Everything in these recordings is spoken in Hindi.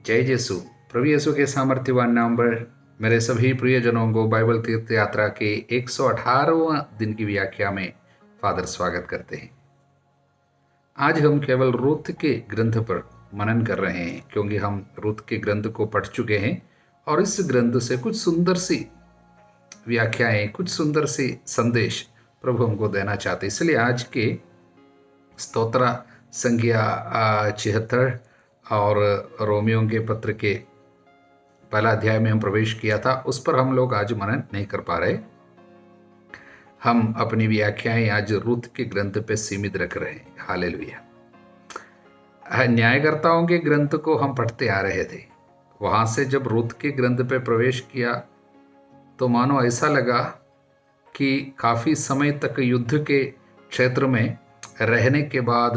जय यीशु। प्रभु यीशु के सामर्थ्यवान नाम पर मेरे सभी प्रियजनों को बाइबल तीर्थ यात्रा के 118वां दिन की व्याख्या में फादर स्वागत करते हैं। आज हम केवल रूत के ग्रंथ पर मनन कर रहे हैं, क्योंकि हम रूत के ग्रंथ को पढ़ चुके हैं और इस ग्रंथ से कुछ सुंदर सी व्याख्याएं, कुछ सुंदर सी संदेश प्रभु हमको देना चाहते। इसलिए आज के स्तोत्र संख्या 76 और रोमियो के पत्र के पहला अध्याय में हम प्रवेश किया था, उस पर हम लोग आज मनन नहीं कर पा रहे। हम अपनी व्याख्याएं आज रूत के ग्रंथ पे सीमित रख रहे हैं। हालेलुया। न्यायकर्ताओं के ग्रंथ को हम पढ़ते आ रहे थे, वहां से जब रूत के ग्रंथ पे प्रवेश किया तो मानो ऐसा लगा कि काफी समय तक युद्ध के क्षेत्र में रहने के बाद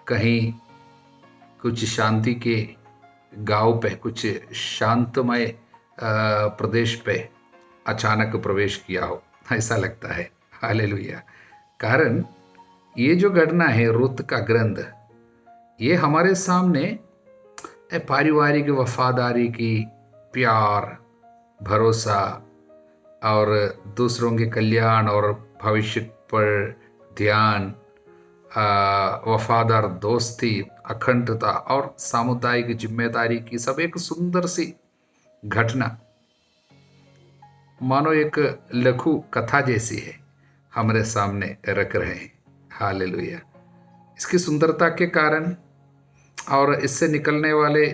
कहीं कुछ शांति के गांव पे, कुछ शांतमय प्रदेश पे अचानक प्रवेश किया हो, ऐसा लगता है। हालेलुया। कारण ये जो घटना है रूत का ग्रंथ, ये हमारे सामने पारिवारिक वफादारी की, प्यार, भरोसा और दूसरों के कल्याण और भविष्य पर ध्यान, वफादार दोस्ती, अखंडता और सामुदायिक जिम्मेदारी की सब एक सुंदर सी घटना, मानो एक लघु कथा जैसी है, हमारे सामने रख रहे हैं। हालेलुया। इसकी सुंदरता के कारण और इससे निकलने वाले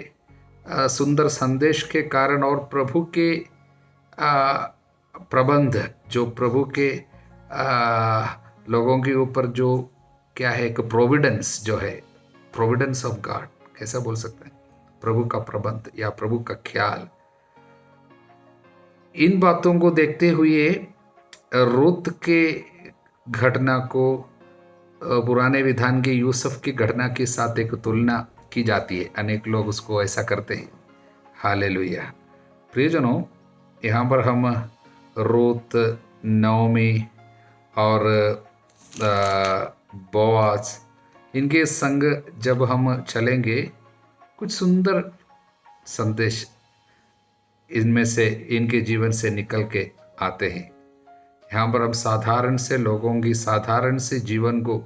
सुंदर संदेश के कारण और प्रभु के प्रबंध, जो प्रभु के लोगों के ऊपर जो क्या है, एक प्रोविडेंस जो है, प्रोविडेंस ऑफ गॉड कैसा बोल सकते हैं, प्रभु का प्रबंध या प्रभु का ख्याल, इन बातों को देखते हुए रूत के घटना को पुराने विधान के यूसुफ की घटना के साथ एक तुलना की जाती है। अनेक लोग उसको ऐसा करते हैं। हालेलुया। प्रियजनों, यहाँ पर हम रूत, नओमी और बोआज, इनके संग जब हम चलेंगे, कुछ सुंदर संदेश इनमें से, इनके जीवन से निकल के आते हैं। यहाँ पर हम साधारण से लोगों की साधारण से जीवन को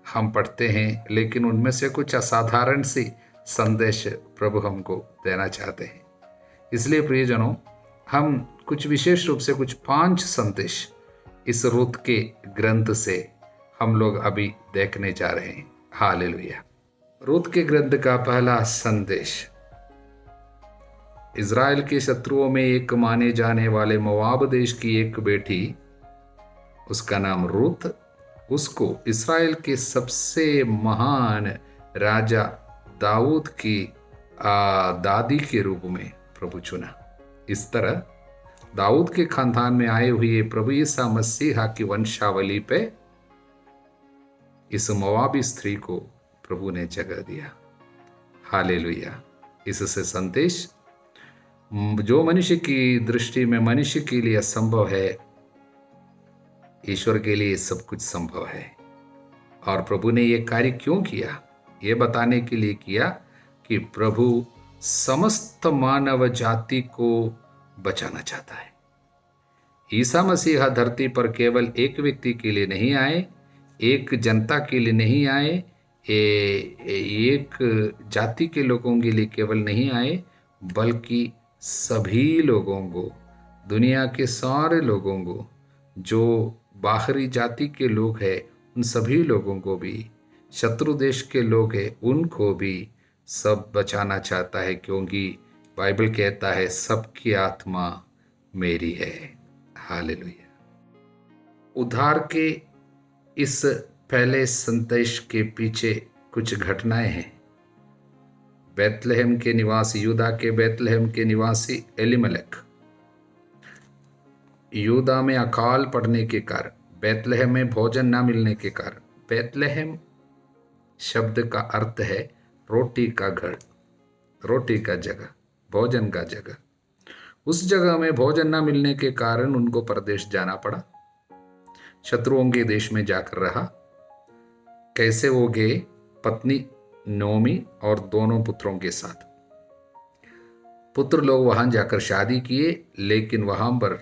हम पढ़ते हैं, लेकिन उनमें से कुछ असाधारण सी संदेश प्रभु हमको देना चाहते हैं। इसलिए प्रियजनों, हम कुछ विशेष रूप से कुछ 5 संदेश इस रूत के ग्रंथ से हम लोग अभी देखने जा रहे हैं। हालेलुया। रूत के ग्रंथ का पहला संदेश, इज़राइल के शत्रुओं में एक माने जाने वाले मोआब देश की एक बेटी, उसका नाम रूत, उसको इज़राइल के सबसे महान राजा दाऊद की दादी के रूप में प्रभु चुना। इस तरह दाऊद के खानदान में आए हुए प्रभु ईसा मसीहा की वंशावली पे इस मोआबी स्त्री को प्रभु ने जगह दिया। हालेलुया। इससे संदेश, जो मनुष्य की दृष्टि में मनुष्य के लिए असंभव है, ईश्वर के लिए सब कुछ संभव है। और प्रभु ने यह कार्य क्यों किया, यह बताने के लिए किया कि प्रभु समस्त मानव जाति को बचाना चाहता है। ईसा मसीहा धरती पर केवल एक व्यक्ति के लिए नहीं आए, एक जनता के लिए नहीं आए, एक जाति के लोगों के लिए केवल नहीं आए, बल्कि सभी लोगों को, दुनिया के सारे लोगों को, जो बाहरी जाति के लोग हैं उन सभी लोगों को भी, शत्रु देश के लोग हैं उनको भी सब बचाना चाहता है, क्योंकि बाइबल कहता है सबकी आत्मा मेरी है। हालेलुया। उद्धार के इस पहले संदेश के पीछे कुछ घटनाएं हैं। बैतलहम के निवासी, यूदा के बैतलहम के निवासी एलीमलेक, यूदा में अकाल पड़ने के कारण, बैतलहम में भोजन न मिलने के कारण, बैतलहम शब्द का अर्थ है रोटी का घर, रोटी का जगह, भोजन का जगह। उस जगह में भोजन न मिलने के कारण उनको परदेश जाना पड़ा, शत्रुओं के देश में जाकर रहा। कैसे वो गए? पत्नी नोमी और दोनों पुत्रों के साथ। पुत्र लोग वहां जाकर शादी किए, लेकिन वहां पर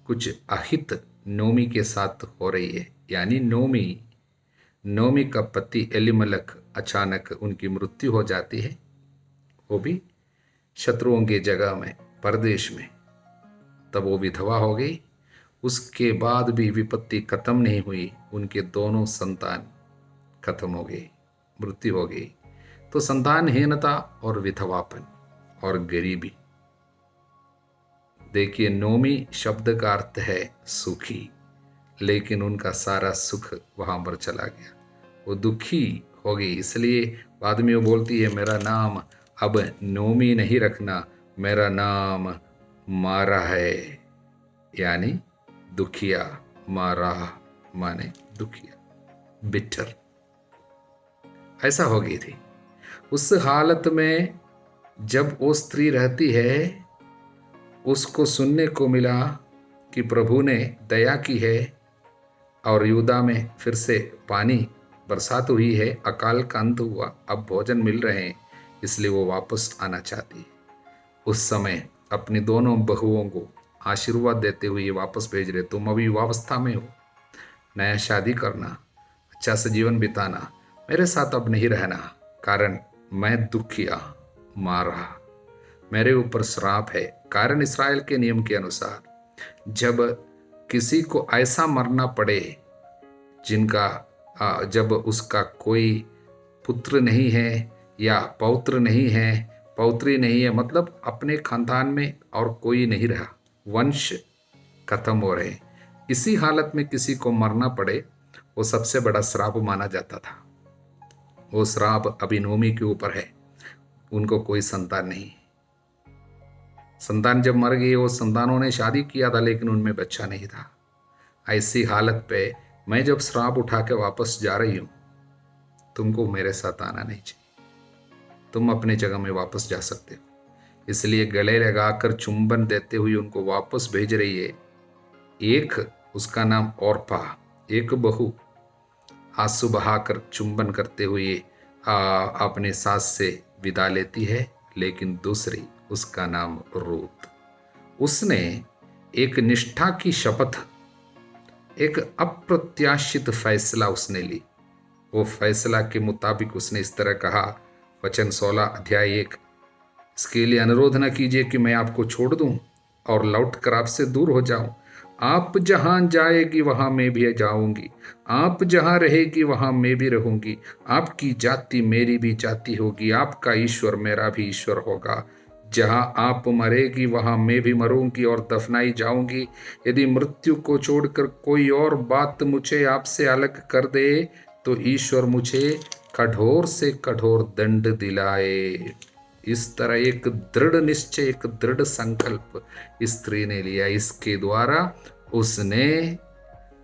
कुछ अहित नोमी के साथ हो रही है। यानी नोमी का पति एलिमलक अचानक उनकी मृत्यु हो जाती है, वो भी शत्रुओं की जगह में, परदेश में। तब वो विधवा हो गई। उसके बाद भी विपत्ति खत्म नहीं हुई, उनके दोनों संतान खत्म हो गई, मृत्यु हो गई। तो संतानहीनता और विधवापन और गरीबी। देखिए, नोमी शब्द का अर्थ है सुखी, लेकिन उनका सारा सुख वहां पर चला गया, वो दुखी हो गई। इसलिए बाद में वो बोलती है, मेरा नाम अब नोमी नहीं रखना, मेरा नाम मारा है, यानी दुखिया। मारा माने दुखिया, बिटर। ऐसा हो गई थी। उस हालत में जब वो स्त्री रहती है, उसको सुनने को मिला कि प्रभु ने दया की है और यूदा में फिर से पानी बरसात हुई है, अकाल का अंत हुआ, अब भोजन मिल रहे हैं, इसलिए वो वापस आना चाहती है। उस समय अपनी दोनों बहुओं को आशीर्वाद देते हुए वापस भेज रहे, तुम अभी युवावस्था में हो, नया शादी करना, अच्छा से जीवन बिताना, मेरे साथ अब नहीं रहना, कारण मैं दुखिया मारा, मेरे ऊपर श्राप है। कारण इस्राएल के नियम के अनुसार जब किसी को ऐसा मरना पड़े जब उसका कोई पुत्र नहीं है या पौत्र नहीं है, पौत्री नहीं है, मतलब अपने खानदान में और कोई नहीं रहा, वंश खत्म हो रहे, इसी हालत में किसी को मरना पड़े, वो सबसे बड़ा श्राप माना जाता था। वो श्राप अभी नोमी के ऊपर है, उनको कोई संतान नहीं। संतान जब मर गई, वो संतानों ने शादी किया था लेकिन उनमें बच्चा नहीं था। ऐसी हालत पे मैं जब श्राप उठा के वापस जा रही हूं, तुमको मेरे साथ आना नहीं चाहिए, तुम अपने जगह में वापस जा सकते हो। इसलिए गले लगाकर चुंबन देते हुए उनको वापस भेज रही है। एक, उसका नाम औरपा, एक बहू आंसू बहाकर चुंबन करते हुए अपने सास से विदा लेती है, लेकिन दूसरी, उसका नाम रूत, उसने एक निष्ठा की शपथ, एक अप्रत्याशित फैसला उसने ली। वो फैसला के मुताबिक उसने इस तरह कहा, वचन 16 अध्याय 1, इसके लिए अनुरोध न कीजिए कि मैं आपको छोड़ दूं और लौट कर आपसे दूर हो जाऊं। आप जहां जाएगी वहां मैं भी जाऊंगी, आप जहां रहेगी वहां मैं भी रहूंगी, आपकी जाति मेरी भी जाति होगी, आपका ईश्वर मेरा भी ईश्वर होगा। जहां आप मरेगी वहां मैं भी मरूंगी और दफनाई जाऊंगी। यदि मृत्यु को छोड़कर कोई और बात मुझे आपसे अलग कर दे तो ईश्वर मुझे कठोर से कठोर दंड दिलाए। इस तरह एक दृढ़ निश्चय, एक दृढ़ संकल्प स्त्री ने लिया। इसके द्वारा उसने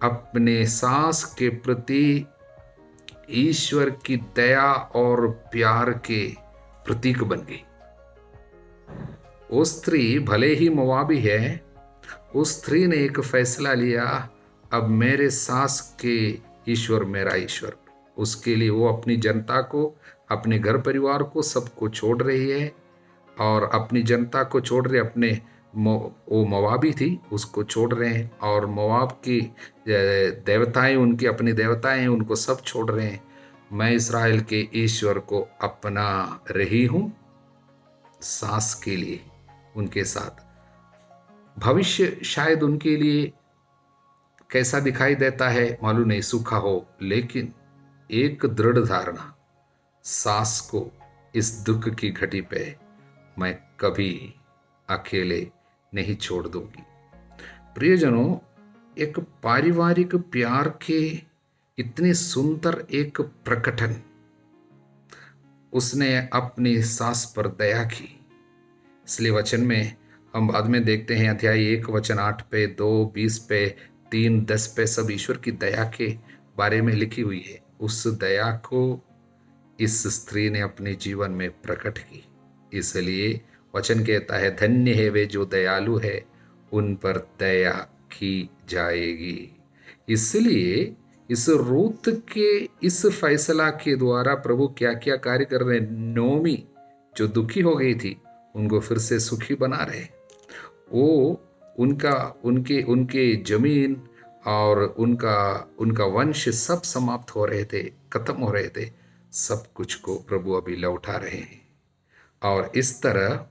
अपने सास के प्रति ईश्वर की दया और प्यार के प्रतीक बन गई। वो स्त्री भले ही मोआबी है, उस स्त्री ने एक फैसला लिया, अब मेरे सास के ईश्वर मेरा ईश्वर। उसके लिए वो अपनी जनता को, अपने घर परिवार को, सबको छोड़ रही है और अपनी जनता को छोड़ रहे, अपने वो मोआबी थी उसको छोड़ रहे हैं, और मोआब की देवताएं, उनकी अपनी देवताएं हैं, उनको सब छोड़ रहे हैं। मैं इस्राएल के ईश्वर को अपना रही हूं सास के लिए। उनके साथ भविष्य शायद उनके लिए कैसा दिखाई देता है मालूम नहीं, सूखा हो, लेकिन एक दृढ़ धारणा, सास को इस दुख की घड़ी पे मैं कभी अकेले नहीं छोड़ दूंगी। प्रियजनों, एक पारिवारिक प्यार के इतने सुंदर एक प्रकटन, उसने अपनी सास पर दया की। इसलिए वचन में हम बाद में देखते हैं, अध्याय 1 वचन 8 पे, 2 20 पे, 3 10 पे सब ईश्वर की दया के बारे में लिखी हुई है। उस दया को इस स्त्री ने अपने जीवन में प्रकट की। इसलिए वचन कहता है, धन्य है वे जो दयालु है, उन पर दया की जाएगी। इसलिए इस रूत के इस फैसला के द्वारा प्रभु क्या क्या कार्य कर रहे हैं। नोमी जो दुखी हो गई थी, उनको फिर से सुखी बना रहे। वो उनका उनके उनके जमीन और उनका उनका वंश सब समाप्त हो रहे थे, खत्म हो रहे थे। सब कुछ को प्रभु अभी लौटा रहे हैं और इस तरह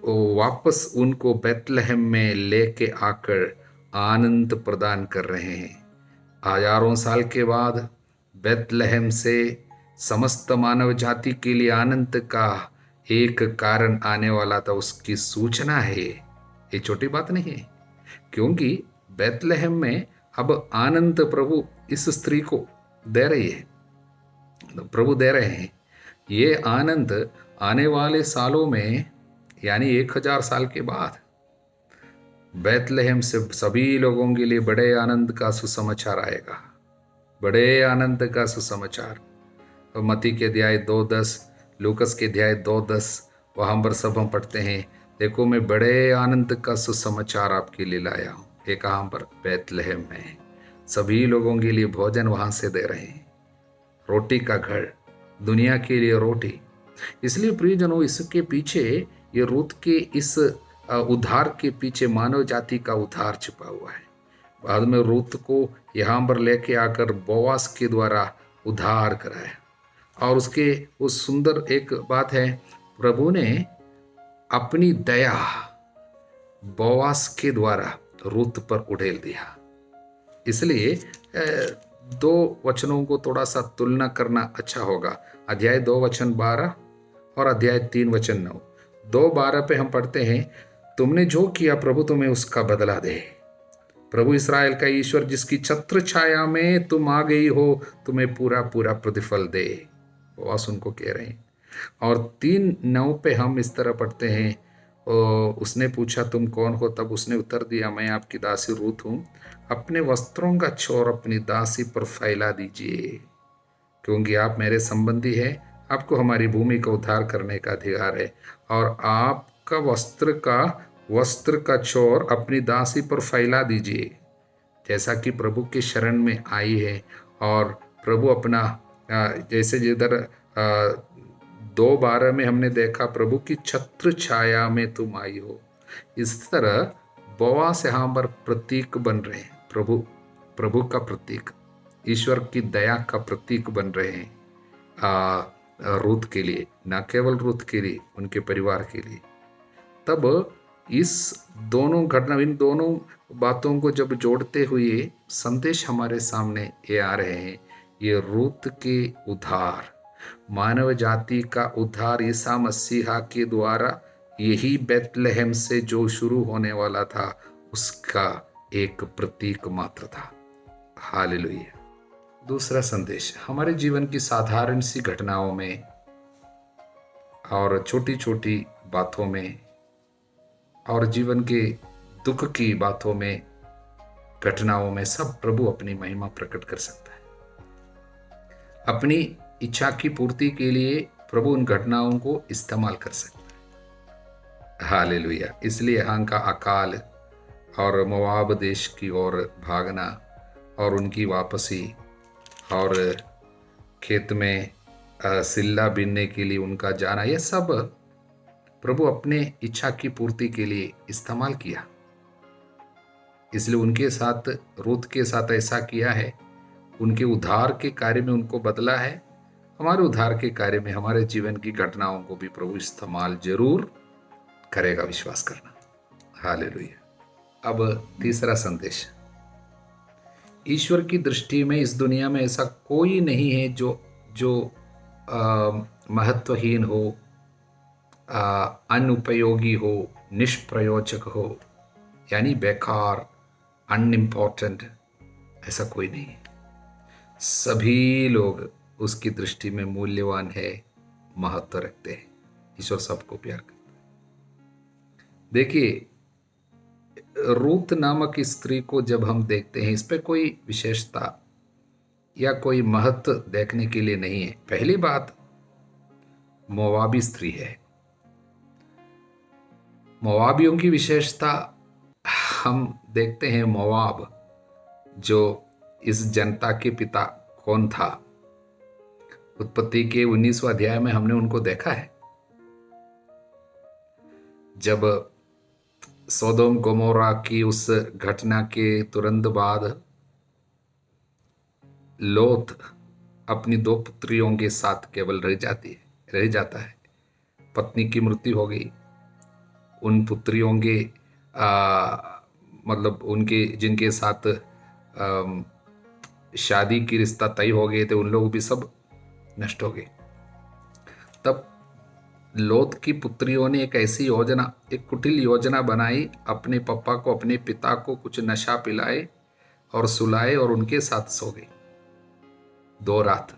वो वापस उनको बेथलेहम में लेके आकर आनंद प्रदान कर रहे हैं। हजारों साल के बाद बेथलेहम से समस्त मानव जाति के लिए आनंद का एक कारण आने वाला था, उसकी सूचना है। ये छोटी बात नहीं है, क्योंकि बेथलेहम में अब आनंद प्रभु इस स्त्री को दे रही है, प्रभु दे रहे हैं। ये आनंद आने वाले सालों में, यानी 1000 साल के बाद बेथलेहम से सभी लोगों के लिए बड़े आनंद का सुसमाचार आएगा, बड़े आनंद का सुसमाचार। मत्ती के अध्याय 2:10, लूकस के अध्याय 2:10, वहाँ पर सब हम पढ़ते हैं, देखो मैं बड़े आनंद का सुसमाचार आपके लिए लाया हूँ। ये कहाँ पर? बेथलेहम में। सभी लोगों के लिए भोजन वहाँ से दे रहे हैं, रोटी का घर, दुनिया के लिए रोटी। इसलिए प्रियजनों, इसके पीछे, ये रूत के इस उद्धार के पीछे मानव जाति का उद्धार छिपा हुआ है। बाद में रूत को यहाँ पर लेके आकर बोआस के द्वारा उद्धार कराया। और उसके उस सुंदर एक बात है, प्रभु ने अपनी दया बोआस के द्वारा रूत पर उड़ेल दिया। इसलिए 2 वचनों को थोड़ा सा तुलना करना अच्छा होगा। अध्याय 2 वचन 12 और अध्याय 3 वचन 9। 2:12 पे हम पढ़ते हैं, तुमने जो किया प्रभु तुम्हें उसका बदला दे। प्रभु इस्राएल का ईश्वर जिसकी छत्र छाया में तुम आ गई हो, तुम्हें पूरा पूरा प्रतिफल दे। वो उनको कह रहे हैं। और 3:9 पे हम इस तरह पढ़ते हैं, उसने पूछा तुम कौन हो? तब उसने उत्तर दिया, मैं आपकी दासी रूत हूँ। अपने वस्त्रों का छोर अपनी दासी पर फैला दीजिए, क्योंकि आप मेरे संबंधी हैं। आपको हमारी भूमि का उद्धार करने का अधिकार है, और आपका वस्त्र का छोर अपनी दासी पर फैला दीजिए, जैसा कि प्रभु के शरण में आई है। और प्रभु अपना, जैसे जिधर 2:12 में हमने देखा, प्रभु की छत्र छाया में तुम आई हो, इस तरह बोआस यहाँ पर प्रतीक बन रहे हैं। प्रभु का प्रतीक, ईश्वर की दया का प्रतीक बन रहे हैं रूत के लिए, न केवल रूत के लिए, उनके परिवार के लिए। तब इन दोनों बातों को जब जोड़ते हुए संदेश हमारे सामने ये आ रहे हैं, ये रूत के उद्धार, मानव जाति का उद्धार ईसा मसीहा के द्वारा, यही बेथलेहम से जो शुरू होने वाला था, उसका एक प्रतीक मात्र था। हालेलुया। दूसरा संदेश, हमारे जीवन की साधारण सी घटनाओं में और छोटी छोटी बातों में और जीवन के दुख की बातों में, घटनाओं में, सब प्रभु अपनी महिमा प्रकट कर सकता है। अपनी इच्छा की पूर्ति के लिए प्रभु उन घटनाओं को इस्तेमाल कर सकता है। हालेलुया। इसलिए यहाँ का अकाल और मोआब देश की ओर भागना और उनकी वापसी और खेत में सिल्ला बीनने के लिए उनका जाना, यह सब प्रभु अपने इच्छा की पूर्ति के लिए इस्तेमाल किया। इसलिए उनके साथ, रूत के साथ ऐसा किया है। उनके उद्धार के कार्य में उनको बदला है। हमारे उद्धार के कार्य में, हमारे जीवन की घटनाओं को भी प्रभु इस्तेमाल जरूर करेगा, विश्वास करना। हालेलुया। अब तीसरा संदेश, ईश्वर की दृष्टि में इस दुनिया में ऐसा कोई नहीं है जो महत्वहीन हो, अनुपयोगी हो, निष्प्रयोजक हो, यानी बेकार, अनइम्पॉर्टेंट, ऐसा कोई नहीं। सभी लोग उसकी दृष्टि में मूल्यवान है, महत्व रखते हैं। ईश्वर सबको प्यार करता है। देखिए, रूत नामक स्त्री को जब हम देखते हैं, इस पे कोई विशेषता या कोई महत्व देखने के लिए नहीं है। पहली बात, मोआबी स्त्री है। मोआबियों की विशेषता हम देखते हैं। मोआब, जो इस जनता के पिता कौन था, उत्पत्ति के 19वें अध्याय में हमने उनको देखा है। जब सोदोम गोमोरा की उस घटना के तुरंत बाद लोत अपनी 2 पुत्रियों के साथ केवल रह जाता है। पत्नी की मृत्यु हो गई। उन पुत्रियों के मतलब उनके जिनके साथ शादी की रिश्ता तय हो गए थे, उन लोग भी सब नष्ट हो गए। तब लोत की पुत्रियों ने एक ऐसी योजना, एक कुटिल योजना बनाई, अपने पापा को, अपने पिता को कुछ नशा पिलाए और सुलाए और उनके साथ सो गई 2 रात,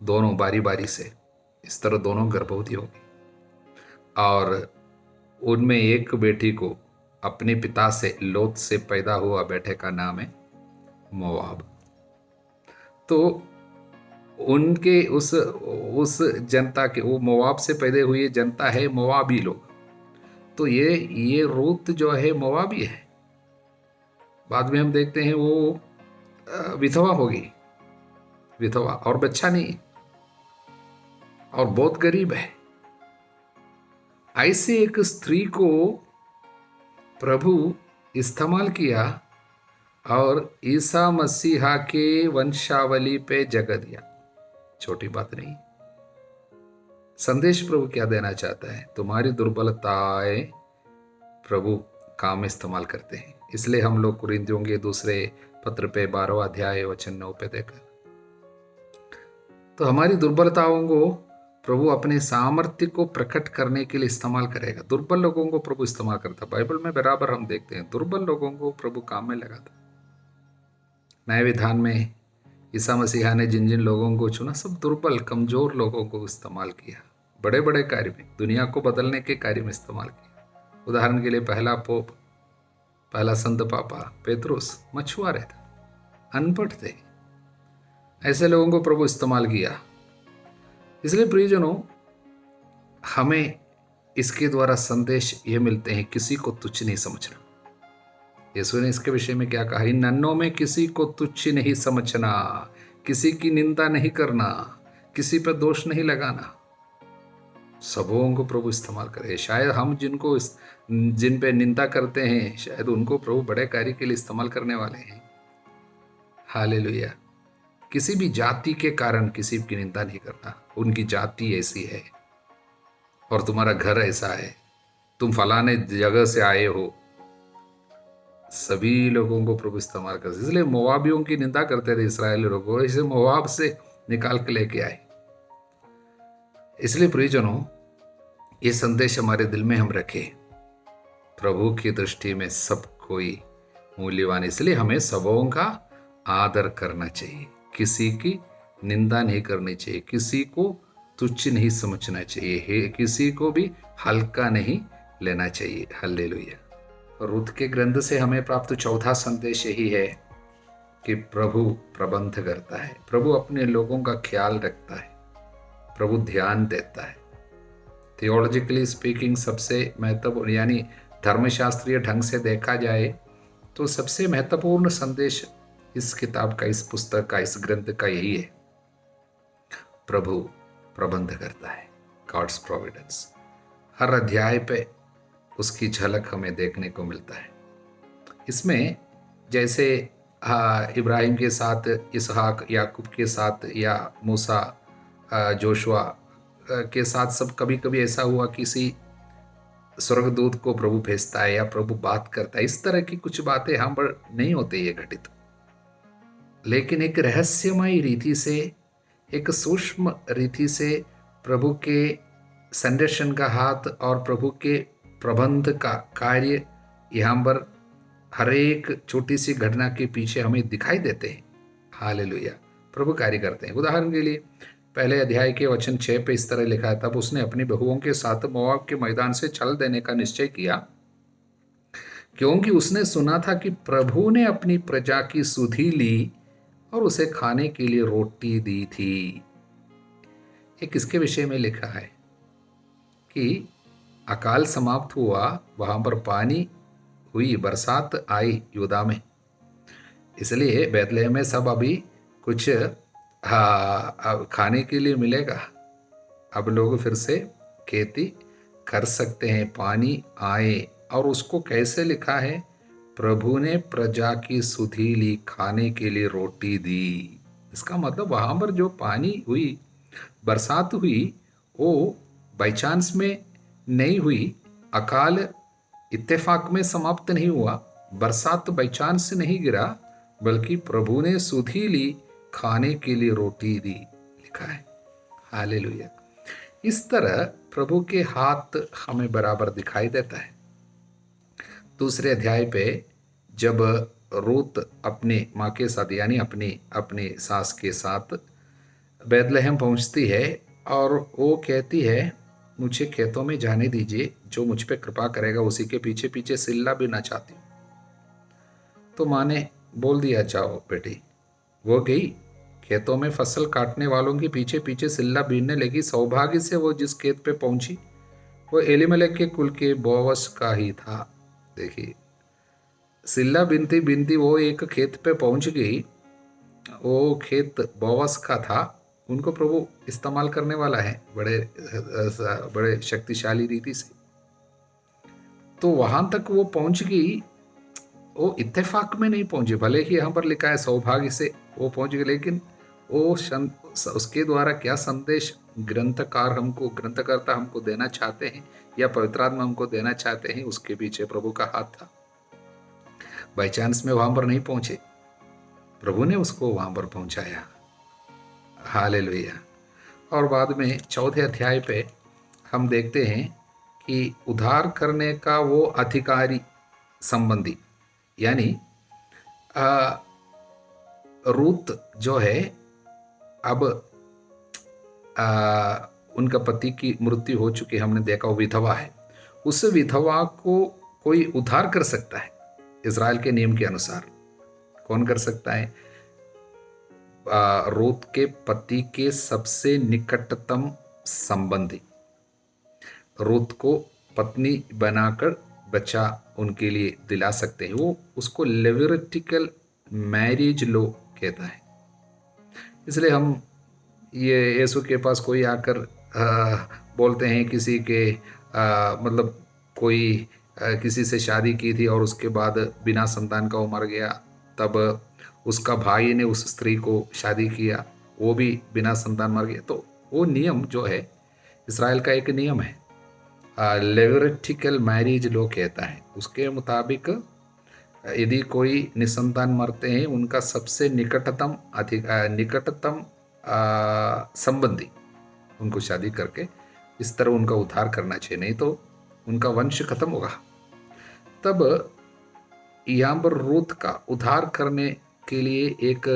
दोनों बारी बारी से। इस तरह दोनों गर्भवती हो गई और उनमें एक बेटी को अपने पिता से, लोत से पैदा हुआ बेटे का नाम है मोआब। तो उनके उस जनता के, वो मोआब से पैदा हुई जनता है मोआबी लोग। तो ये रूत जो है मोआबी है। बाद में हम देखते हैं वो विधवा होगी, विधवा और बच्चा नहीं, और बहुत गरीब है। ऐसे एक स्त्री को प्रभु इस्तेमाल किया और ईसा मसीहा के वंशावली पे जगह दिया। छोटी बात नहीं। संदेश प्रभु क्या देना चाहता है? तुम्हारी दुर्बलताएं प्रभु काम में इस्तेमाल करते हैं। इसलिए हम लोग कुरिन्थियों के दूसरे पत्र पे 12वां अध्याय वचन 9 पे देखा, तो हमारी दुर्बलताओं को प्रभु अपने सामर्थ्य को प्रकट करने के लिए इस्तेमाल करेगा। दुर्बल लोगों को प्रभु इस्तेमाल करता। बाइबल में बराबर हम देखते हैं दुर्बल लोगों को प्रभु काम में लगाता। नए विधान में ईसा मसीहा ने जिन जिन लोगों को चुना, सब दुर्बल कमजोर लोगों को इस्तेमाल किया। बड़े बड़े कार्य में, दुनिया को बदलने के कार्य में इस्तेमाल किया। उदाहरण के लिए पहला पोप, पहला संत पापा पेतरुस मछुआरे थे, अनपढ़ थे। ऐसे लोगों को प्रभु इस्तेमाल किया। इसलिए प्रियजनों, हमें इसके द्वारा संदेश ये मिलते हैं, किसी को तुच्छ नहीं समझना। यीशु ने इसके विषय में क्या कहा? इन नन्हों में किसी को तुच्छ नहीं समझना, किसी की निंदा नहीं करना, किसी पर दोष नहीं लगाना। सबों को प्रभु इस्तेमाल करे। शायद हम जिन पे निंदा करते हैं, शायद उनको प्रभु बड़े कार्य के लिए इस्तेमाल करने वाले हैं। हालेलुया। किसी भी जाति के कारण किसी की निंदा नहीं करना। उनकी जाति ऐसी है और तुम्हारा घर ऐसा है, तुम फलाने जगह से आए हो, सभी लोगों को प्रभु इस्तेमाल करते। इसलिए मोआबियों की निंदा करते थे इस्राएली लोगों, इसे मोआब से निकाल के लेके आए। इसलिए प्रियजनों, ये संदेश हमारे दिल में हम रखें। प्रभु की दृष्टि में सब कोई मूल्यवान, इसलिए हमें सबों का आदर करना चाहिए, किसी की निंदा नहीं करनी चाहिए, किसी को तुच्छ नहीं समझना चाहिए, किसी को भी हल्का नहीं लेना चाहिए। हालेलुया। रूत के ग्रंथ से हमें प्राप्त चौथा संदेश यही है कि प्रभु प्रबंध करता है, प्रभु अपने लोगों का ख्याल रखता है, प्रभु ध्यान देता है। थियोलॉजिकली स्पीकिंग सबसे महत्वपूर्ण, यानी धर्मशास्त्रीय ढंग से देखा जाए तो सबसे महत्वपूर्ण संदेश इस किताब का, इस पुस्तक का, इस ग्रंथ का यही है, प्रभु प्रबंध करता है। God's Providence. हर अध्याय पे उसकी झलक हमें देखने को मिलता है। इसमें जैसे इब्राहिम के साथ इसहाक, याकूब के साथ, या मूसा, जोशुआ के साथ सब कभी कभी ऐसा हुआ, किसी स्वर्गदूत को प्रभु भेजता है या प्रभु बात करता है। इस तरह की कुछ बातें हम पर नहीं होते ये घटित, लेकिन एक रहस्यमय रीति से, एक सूक्ष्म रीति से प्रभु के संरक्षण का हाथ और प्रभु के प्रबंध का कार्य यहाँ पर हर एक छोटी सी घटना के पीछे हमें दिखाई देते हैं। हालेलुया। प्रभु कार्य करते हैं। उदाहरण के लिए पहले अध्याय के वचन 6 पे इस तरह लिखा है, तब उसने अपनी बहुओं के साथ मोआब के मैदान से चल देने का निश्चय किया, क्योंकि उसने सुना था कि प्रभु ने अपनी प्रजा की सुधि ली और उसे खाने के लिए रोटी दी थी। ये किसके विषय में लिखा है? कि अकाल समाप्त हुआ, वहां पर पानी हुई, बरसात आई यूदा में, इसलिए बैतलहम में सब अभी कुछ खाने के लिए मिलेगा। अब लोग फिर से खेती कर सकते हैं, पानी आए। और उसको कैसे लिखा है? प्रभु ने प्रजा की सुधि ली, खाने के लिए रोटी दी। इसका मतलब वहां पर जो पानी हुई, बरसात हुई, वो बाई चांस में नहीं हुई, अकाल इत्तेफाक में समाप्त नहीं हुआ, बरसात बाई चांस से नहीं गिरा, बल्कि प्रभु ने सुधि ली, खाने के लिए रोटी दी, लिखा है। हालेलुया। इस तरह प्रभु के हाथ हमें बराबर दिखाई देता है। दूसरे अध्याय पे जब रूत अपने माँ के साथ यानी अपने सास के साथ बैतलहम पहुंचती है और वो कहती है, मुझे खेतों में जाने दीजिए, जो मुझ पे कृपा करेगा उसी के पीछे पीछे सिल्ला भी ना चाहती हूँ। तो माँ ने बोल दिया, जाओ बेटी। वो गई, खेतों में फसल काटने वालों के पीछे पीछे सिल्ला बीनने लगी। सौभाग्य से वो जिस खेत पे पहुंची वो एलीमेलेक के कुल के बोअज का ही था। देखिए, सिल्ला बिनती बिनती वो एक खेत पे पहुंच गई। वो खेत बोअज का था। उनको प्रभु इस्तेमाल करने वाला है बड़े शक्तिशाली रीति से। तो वहां तक वो पहुंच गई। वो इत्तेफाक में नहीं पहुंचे, भले ही यहाँ पर लिखा है सौभाग्य से वो पहुंच गए, लेकिन वो उसके द्वारा क्या संदेश ग्रंथकर्ता हमको देना चाहते हैं या पवित्र आत्मा हमको देना चाहते हैं, उसके पीछे प्रभु का हाथ था। बाई चांस में वहां पर नहीं पहुंचे, प्रभु ने उसको वहां पर पहुंचाया। हालेलुया। और बाद में चौथे अध्याय पे हम देखते हैं कि उद्धार करने का वो अधिकारी संबंधी यानी रूत जो है, अब उनका पति की मृत्यु हो चुकी, हमने देखा वो विधवा है। उस विधवा को कोई उद्धार कर सकता है इज़राइल के नियम के अनुसार। कौन कर सकता है? रूत के पति के सबसे निकटतम संबंधी रूत को पत्नी बनाकर बच्चा उनके लिए दिला सकते हैं। वो उसको लेविटिकल मैरिज लो कहता है। इसलिए हम ये यीशु के पास कोई आकर बोलते हैं किसी के मतलब कोई किसी से शादी की थी और उसके बाद बिना संतान का वो मर गया, तब उसका भाई ने उस स्त्री को शादी किया, वो भी बिना संतान मर गया। तो वो नियम जो है इज़राइल का एक नियम है, लेविटिकल मैरिज लो कहता है। उसके मुताबिक यदि कोई निसंतान मरते हैं, उनका सबसे निकटतम संबंधी उनको शादी करके इस तरह उनका उद्धार करना चाहिए, नहीं तो उनका वंश खत्म होगा। तब यहाँ पर रूत का उद्धार करने के लिए एक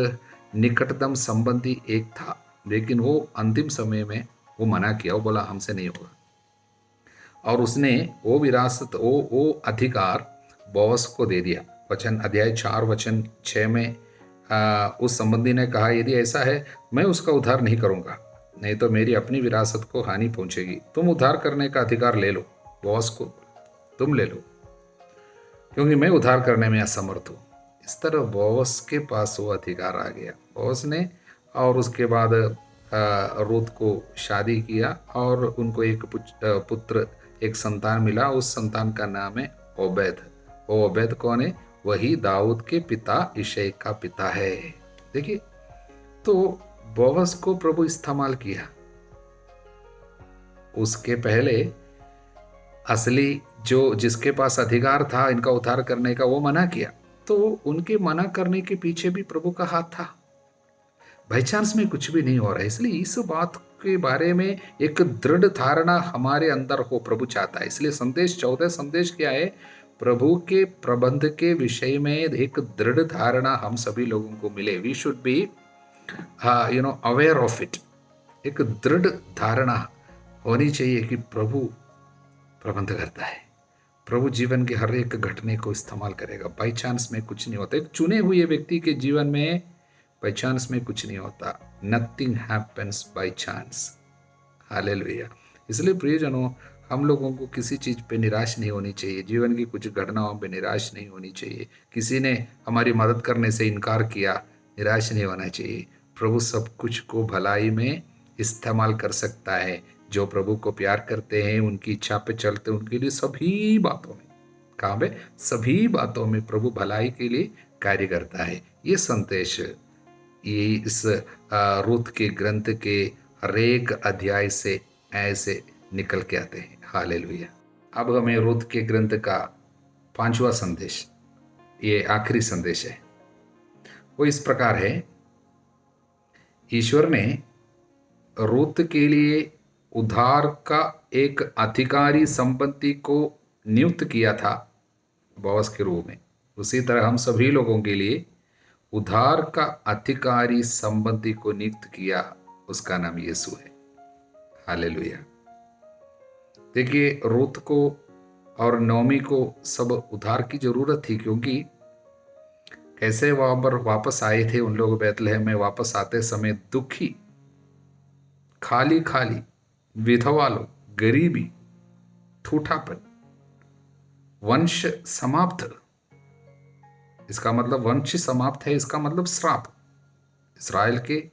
निकटतम संबंधी एक था, लेकिन वो अंतिम समय में वो मना किया, वो बोला हमसे नहीं होगा। और उसने वो विरासत वो अधिकार बोअज को दे दिया। अध्याय 4 वचन 6 में उस संबंधी ने कहा, यदि ऐसा है मैं उसका उद्धार नहीं करूंगा, नहीं तो मेरी अपनी विरासत को हानि पहुंचेगी। तुम उद्धार करने का अधिकार ले लो, बोअज को तुम ले लो, क्योंकि मैं उद्धार करने में असमर्थ हूँ। इस तरह बोअज के पास वो अधिकार आ गया, बोअज ने। और उसके बाद रूत को शादी किया और उनको एक पुत्र एक संतान मिला। उस संतान का नाम है ओबेद। वो ओबेद कौन है? वही दाऊद के पिता इशै का पिता है। देखिए, तो बोअज को प्रभु इस्तेमाल किया। उसके पहले असली जो जिसके पास अधिकार था इनका उद्धार करने का, वो मना किया। तो उनके मना करने के पीछे भी प्रभु का हाथ था। बाई चांस में कुछ भी नहीं हो रहा है। इसलिए इस बात के बारे में एक दृढ़ धारणा हमारे अंदर हो, प्रभु चाहता है। इसलिए संदेश 14 संदेश क्या है? प्रभु के प्रबंध के विषय में एक दृढ़ धारणा हम सभी लोगों को मिले। We should be aware of it. एक दृढ़ धारणा होनी चाहिए कि प्रभु प्रबंध करता है, प्रभु जीवन के हर एक घटने को इस्तेमाल करेगा। बाई चांस में कुछ नहीं होता। एक चुने हुए व्यक्ति के जीवन में बाई चांस में कुछ नहीं होता। Nothing happens by chance. Hallelujah. इसलिए प्रियजनों, हम लोगों को किसी चीज़ पे निराश नहीं होनी चाहिए। जीवन की कुछ घटनाओं पे निराश नहीं होनी चाहिए। किसी ने हमारी मदद करने से इनकार किया, निराश नहीं होना चाहिए। प्रभु सब कुछ को भलाई में इस्तेमाल कर सकता है। जो प्रभु को प्यार करते हैं, उनकी इच्छा पे चलते हैं, उनके लिए सभी बातों में, कहाँ पे, सभी बातों में प्रभु भलाई के लिए कार्य करता है। ये संदेश ये इस रूत के ग्रंथ के हरेक अध्याय से ऐसे निकल के आते हैं। हालेलुया। अब हमें रूत के ग्रंथ का 5वां संदेश, ये आखिरी संदेश है, वो इस प्रकार है। ईश्वर ने रूत के लिए उद्धार का एक अधिकारी संपत्ति को नियुक्त किया था बोअज के रूप में, उसी तरह हम सभी लोगों के लिए उद्धार का अधिकारी संबंधी को नियुक्त किया, उसका नाम यीशु है। हालेलुया। देखिए, रूत को और नौमी को सब उद्धार की जरूरत थी, क्योंकि कैसे वहां पर वापस आए थे उन लोग बैतलहम में, वापस आते समय दुखी, खाली खाली, विधवा लोग, गरीबी, ठूठापन, वंश समाप्त। इसका मतलब वंश समाप्त है, इसका मतलब श्राप। इस्राएल के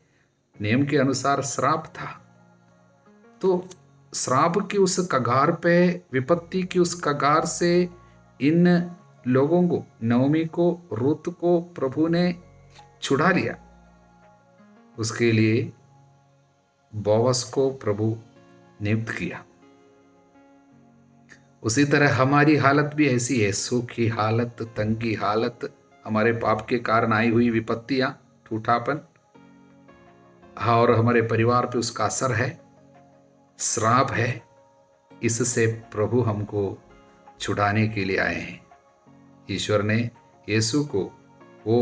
नियम के अनुसार श्राप था। तो श्राप की उस कगार पे, विपत्ति की उस कगार से इन लोगों को, नवमी को, रूत को प्रभु ने छुड़ा लिया। उसके लिए बोअज को प्रभु नियुक्त किया। उसी तरह हमारी हालत भी ऐसी है, सूखी हालत, तंगी हालत, हमारे पाप के कारण आई हुई विपत्तियां, ठूठापन, और हमारे परिवार पे उसका असर है, श्राप है। इससे प्रभु हमको छुड़ाने के लिए आए हैं। ईश्वर ने यीशु को वो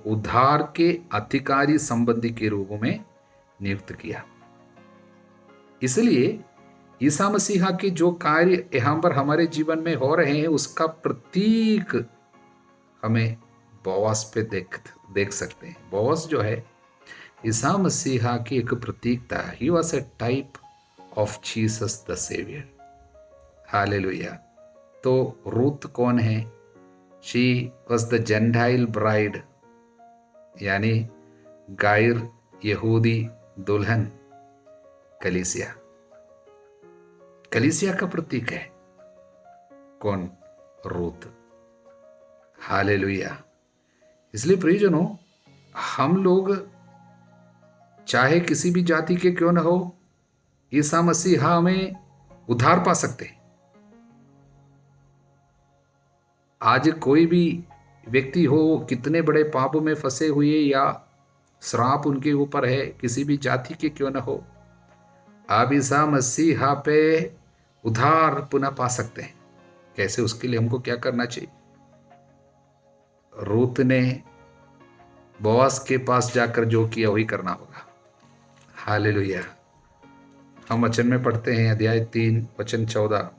उद्धार के अधिकारी संबंधी के रूप में नियुक्त किया। इसलिए ईसा मसीहा के जो कार्य यहाँ पर हमारे जीवन में हो रहे हैं, उसका प्रतीक हमें बोअज पे देख सकते हैं। बोअज जो है ईसा मसीहा की एक प्रतीक था। He was a type of Jesus the saviour. Hallelujah. तो रूत कौन है? She was the gentile bride, यानी गैर यहूदी दुल्हन, कलीसिया। कलीसिया का प्रतीक है कौन? रूत। हालेलुया। इसलिए प्रियजनों, हम लोग चाहे किसी भी जाति के क्यों न हो, ईसा मसीहा में उद्धार पा सकते हैं। आज कोई भी व्यक्ति हो, कितने बड़े पाप में फंसे हुए या श्राप उनके ऊपर है, किसी भी जाति के क्यों न हो, आप ईसा मसीहा पे उद्धार पुनः पा सकते हैं। कैसे? उसके लिए हमको क्या करना चाहिए? रूत ने बोअज के पास जाकर जो किया वही करना होगा। हालेलुया। हम वचन में पढ़ते हैं, अध्याय 3 वचन 14,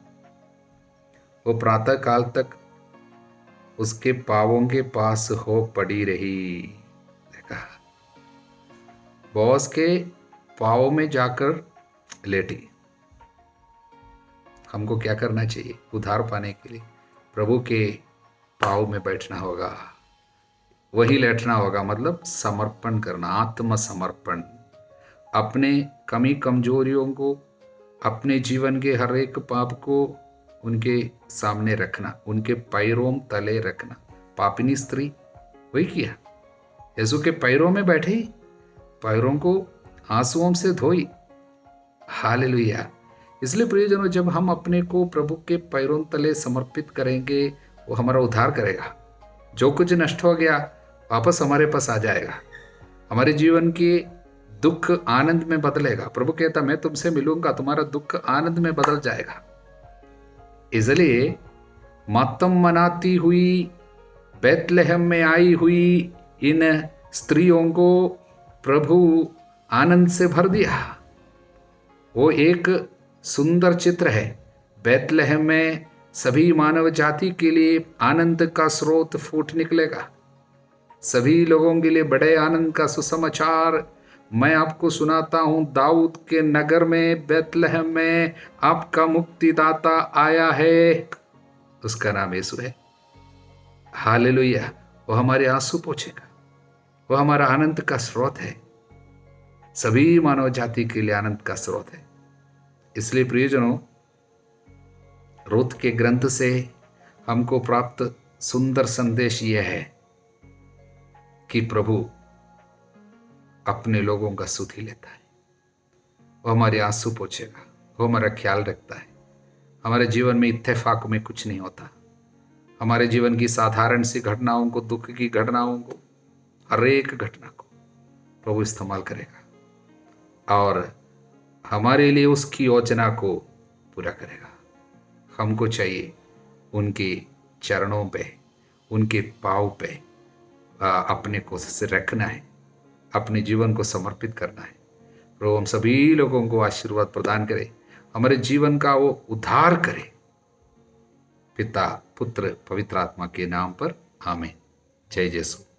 वो प्रातः काल तक उसके पांवों के पास हो पड़ी रही। देखा, बोअज के पांवों में जाकर लेटी। हमको क्या करना चाहिए? उद्धार पाने के लिए प्रभु के पांव में बैठना होगा, वही लेटना होगा, मतलब समर्पण करना, आत्मसमर्पण। अपने कमी कमजोरियों को, अपने जीवन के हर एक पाप को उनके सामने रखना, उनके पैरों तले रखना। पापिनी स्त्री वही किया, यीशु के पैरों में बैठी, पैरों को आंसुओं से धोई। हालेलुया। इसलिए प्रियजनों, जब हम अपने को प्रभु के पैरों तले समर्पित करेंगे, वो हमारा उद्धार करेगा। जो कुछ नष्ट हो गया वापस हमारे पास आ जाएगा। हमारे जीवन के दुख आनंद में बदलेगा। प्रभु कहता, मैं तुमसे मिलूंगा, तुम्हारा दुख आनंद में बदल जाएगा। इसलिए मातम मनाती हुई, बैतलहम में आई हुई इन स्त्रियों को प्रभु आनंद से भर दिया। वो एक सुंदर चित्र है। बैतलहम में सभी मानव जाति के लिए आनंद का स्रोत फूट निकलेगा। सभी लोगों के लिए बड़े आनंद का सुसमाचार मैं आपको सुनाता हूं। दाऊद के नगर में, बैतलहम में आपका मुक्तिदाता आया है, उसका नाम यीशु है। हालेलुया। वो हमारे आंसू पोंछेगा, वो हमारा आनंद का स्रोत है, सभी मानव जाति के लिए आनंद का स्रोत है। इसलिए प्रियजनों, रूत के ग्रंथ से हमको प्राप्त सुंदर संदेश यह है कि प्रभु अपने लोगों का सुध ही लेता है। वो हमारे आंसू पोंछेगा, वो हमारा ख्याल रखता है। हमारे जीवन में इत्तेफाक में कुछ नहीं होता। हमारे जीवन की साधारण सी घटनाओं को, दुख की घटनाओं को, हर एक घटना को प्रभु इस्तेमाल करेगा और हमारे लिए उसकी योजना को पूरा करेगा। हमको चाहिए उनके चरणों पे, उनके पाँव पे अपने को से रखना है, अपने जीवन को समर्पित करना है। प्रभु हम सभी लोगों को आशीर्वाद प्रदान करे, हमारे जीवन का वो उद्धार करे। पिता, पुत्र, पवित्र आत्मा के नाम पर आमीन। जय यीशु।